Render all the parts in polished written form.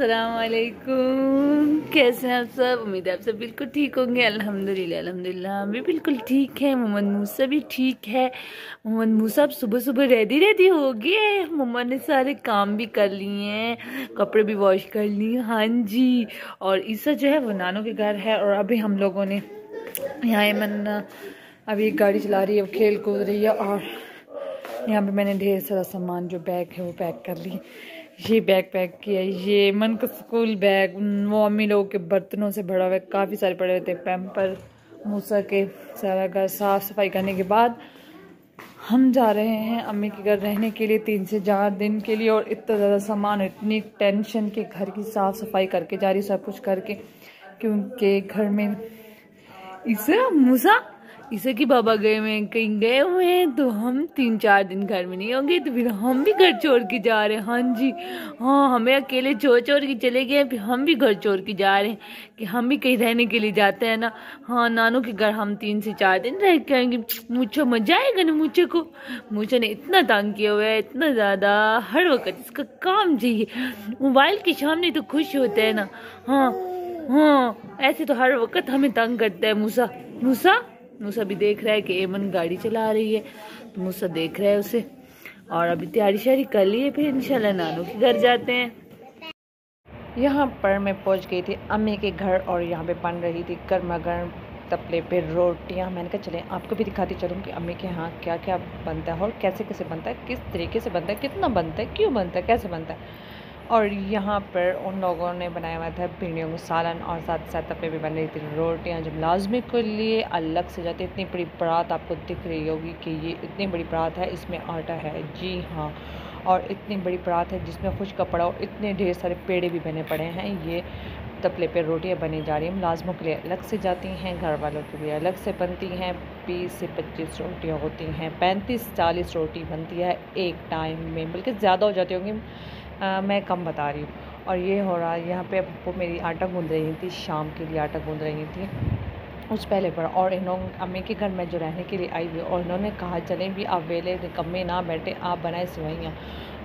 अस्सलाम वालेकुम। कैसे हैं आप सब? उम्मीद है आप सब बिल्कुल ठीक होंगे। अल्हम्दुलिल्लाह अल्हम्दुलिल्लाह हम भी बिल्कुल ठीक है। मोहम्मद मूसा भी ठीक है। मोहम्मद मूसा अब सुबह सुबह रेडी हो गए। मम्मा ने सारे काम भी कर लिए हैं, कपड़े भी वॉश कर लिए। हाँ जी। और ईसा जो है वो नानू के घर है। और अभी हम लोगों ने यहाँ एमन अभी एक गाड़ी चला रही है, वो खेल कूद रही है। और यहाँ पे मैंने ढेर सारा सामान जो बैग है वो पैक कर ली। ये बैग पैक किया, ये मन का स्कूल बैग, वो अम्मी लोगों के बर्तनों से भरा हुआ है, काफ़ी सारे पड़े हुए थे पैम्पर मूसा के। सारा घर साफ़ सफाई करने के बाद हम जा रहे हैं अम्मी के घर रहने के लिए 3 से 4 दिन के लिए। और इतना ज़्यादा सामान, इतनी टेंशन के घर की साफ़ सफाई करके जा रही, सब कुछ करके, क्योंकि घर में इसे मूसा इसे कि बाबा गए हुए कहीं गए हुए हैं, तो हम 3-4 दिन घर में नहीं होंगे, तो फिर हम भी घर छोड़ के जा रहे हैं। हाँ जी, हाँ, हमें अकेले छोड़ के चले गए, फिर हम भी घर छोड़ के जा रहे हैं कि हम भी कहीं रहने के लिए जाते हैं ना। हाँ, नानू के घर हम 3 से 4 दिन रह के आएंगे। मुझे मजा आएगा ना। मुझे ने इतना तंग किया हुआ है, इतना ज़्यादा, हर वक्त इसका काम चाहिए। मोबाइल के सामने तो खुश होता है ना। हाँ हाँ, ऐसे तो हर वक्त हमें तंग करता है मूसा। मूसा भी देख रहा है कि एमन गाड़ी चला रही है, तो मूसा देख रहा है उसे। और अभी तैयारी शारी कर ली है, फिर इंशाल्लाह नानू के घर जाते हैं। यहाँ पर मैं पहुँच गई थी अम्मी के घर, और यहाँ पे बन रही थी गर्मा गर्म तपले पे रोटियाँ। मैंने कहा चलें आपको भी दिखाती चलूँ कि अम्मी के यहाँ क्या क्या बनता है और कैसे कैसे बनता है, किस तरीके से बनता है, कितना बनता है, क्यों बनता है, कैसे बनता है। और यहाँ पर उन लोगों ने बनाया हुआ था भिंडियों का सालन, और साथ साथ तपे भी बन रही थी रोटियाँ, जब लाजमी के लिए अलग से जाती। इतनी बड़ी परात आपको दिख रही होगी कि ये इतनी बड़ी परात है, इसमें आटा है, जी हाँ। और इतनी बड़ी परात है जिसमें खुश कपड़ा, और इतने ढेर सारे पेड़े भी बने पड़े हैं। ये तपले पे रोटियाँ बनी जा रही हैं, मुलाजमों के लिए अलग से जाती हैं, घर वालों के लिए अलग से बनती हैं। 20 से 25 रोटियाँ होती हैं, 35-40 रोटी बनती है एक टाइम में, बल्कि ज़्यादा हो जाती होंगी, मैं कम बता रही हूँ। और ये हो रहा है यहाँ पे। वो मेरी आटा गूँध रही थी, शाम के लिए आटा गूँध रही थी उस पहले पर। और इन्होंने अम्मी के घर में जो रहने के लिए आई हुई, और इन्होंने कहा चलें भी आप वेले निकम्मे ना बैठे, आप बनाए सिवैयाँ।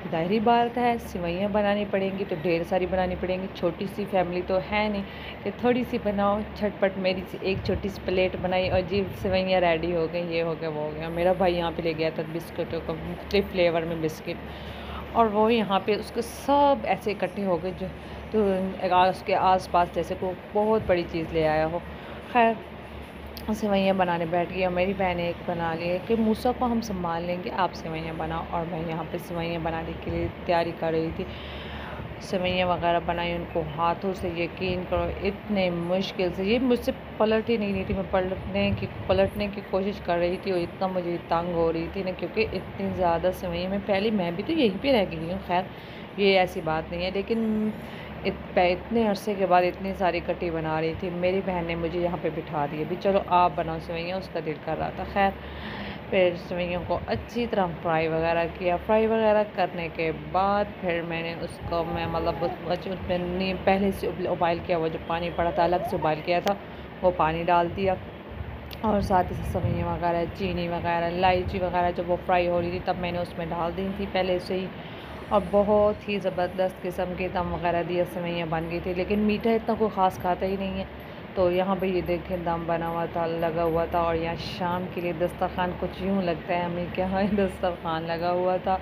ज़ाहिरी बात है, सिवैयाँ बनानी पड़ेंगी तो ढेर सारी बनानी पड़ेंगी। छोटी सी फैमिली तो है नहीं कि थोड़ी सी बनाओ झटपट। मेरी एक छोटी सी प्लेट बनाई और जी सिवैयाँ रेडी हो गई, ये हो गया वो हो गया। मेरा भाई यहाँ पे ले गया था बिस्किटों का, मुख्तलिफ फ्लेवर में बिस्किट, और वो यहाँ पे उसके सब ऐसे इकट्ठे हो गए जो, तो उसके आसपास जैसे को बहुत बड़ी चीज़ ले आया हो। खैर सेवैयाँ बनाने बैठ गई, और मेरी बहन एक बना ली है कि मूसा को हम संभाल लेंगे, आप सेवैयाँ बनाओ। और मैं यहाँ पे सेवैयाँ बनाने के लिए तैयारी कर रही थी। सेवैयाँ वगैरह बनाई, उनको हाथों से, यकीन करो इतने मुश्किल से, ये मुझसे पलट ही नहीं रही थी। मैं पलटने की कोशिश कर रही थी, और इतना मुझे तंग हो रही थी ना, क्योंकि इतनी ज़्यादा सेवैयाँ, मैं भी तो यहीं पे रह गई हूँ। खैर ये ऐसी बात नहीं है, लेकिन इतने अरसे के बाद इतनी सारी कटी बना रही थी। मेरी बहन ने मुझे यहाँ पे बिठा दिया, भी चलो आप बनाओ सेवैयाँ, उसका दिल कर रहा था। खैर फिर सेवैयों को अच्छी तरह फ्राई वगैरह किया। फ्राई वगैरह करने के बाद फिर मैंने उसको, मैं मतलब उसमें पहले से उबाल किया, वो जो पानी पड़ा था अलग से उबाल किया था, वो पानी डाल दिया। और साथ ही सेवैयाँ वगैरह, चीनी वगैरह, इलायची वगैरह जब वो फ्राई हो रही थी तब मैंने उसमें डाल दी थी पहले से ही। और बहुत ही ज़बरदस्त किस्म के दम वगैरह दिए, सेवैयाँ बन गई थी। लेकिन मीठा इतना कोई ख़ास खाता ही नहीं है, तो यहाँ पे ये देखें दम बना हुआ था, लगा हुआ था। और यहाँ शाम के लिए दस्तरखान कुछ यूँ लगता है हमें क्या है, दस्तरखान लगा हुआ था।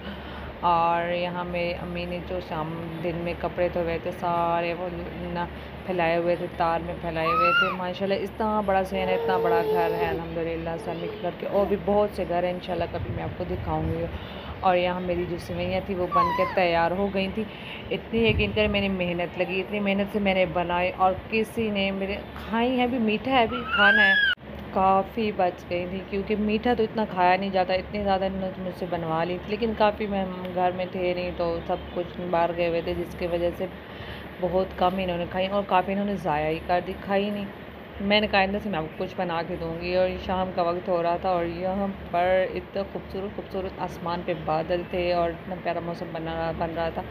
और यहाँ में अम्मी ने जो शाम दिन में कपड़े धोए हुए थे सारे वो ना फैलाए हुए थे, तार में फैलाए हुए थे। माशाल्लाह इतना बड़ा सहन है, इतना बड़ा घर है अल्हम्दुलिल्लाह से अम्मी के घर के। और भी बहुत से घर हैं, इंशाल्लाह कभी मैं आपको दिखाऊंगी। और यहाँ मेरी जो सेवैयाँ थी वो बन के तैयार हो गई थी। इतनी यकीन कर मेरी मेहनत लगी, इतनी मेहनत से मैंने बनाई, और किसी ने मेरे खाई है भी, मीठा है भी, खाना है, काफ़ी बच गई थी। क्योंकि मीठा तो इतना खाया नहीं जाता, इतनी ज़्यादा मुझसे बनवा ली थी। लेकिन काफ़ी मैं घर में थे नहीं, तो सब कुछ बाहर गए हुए थे, जिसकी वजह से बहुत कम इन्होंने खाई, और काफ़ी इन्होंने ज़ाया ही कर दी, खाई नहीं। मैंने कहा इनमें से मैं आपको कुछ बना के दूँगी। और शाम का वक्त हो रहा था, और यहाँ पर इतना खूबसूरत आसमान पे बादल थे, और इतना प्यारा मौसम बन रहा था।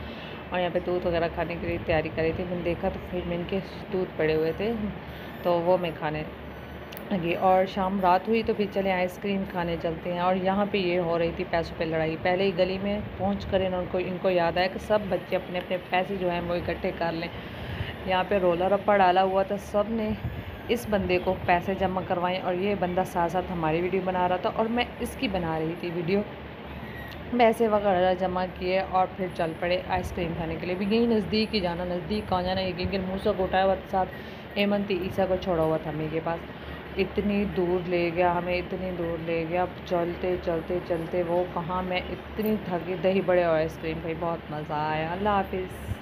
और यहाँ पे दूध वगैरह खाने के लिए तैयारी कर रही थी। मैंने देखा तो फिर में इनके दूध पड़े हुए थे, तो वो मैं खाने लगी और शाम रात हुई तो फिर चले आइसक्रीम खाने चलते हैं। और यहाँ पे ये हो रही थी पैसों पे लड़ाई। पहले ही गली में पहुँच कर इनको याद आया कि सब बच्चे अपने अपने पैसे जो हैं वो इकट्ठे कर लें। यहाँ पे रोला रप्पा डाला हुआ था, सब ने इस बंदे को पैसे जमा करवाएं और ये बंदा साथ साथ हमारी वीडियो बना रहा था और मैं इसकी बना रही थी वीडियो। पैसे वगैरह जमा किए और फिर चल पड़े आइसक्रीम खाने के लिए। भी यहीं नज़दीक ही जाना, नज़दीक कहाँ जाना, क्योंकि मूसा को उठाया हुआ था, साथ एमन थी, ईसा को छोड़ा हुआ था मेरे पास। इतनी दूर ले गया हमें, इतनी दूर ले गया, चलते चलते चलते वो कहाँ, मैं इतनी थकी। दही बड़े और आइसक्रीम भाई बहुत मज़ा आया। अल्लाह हाफिज़।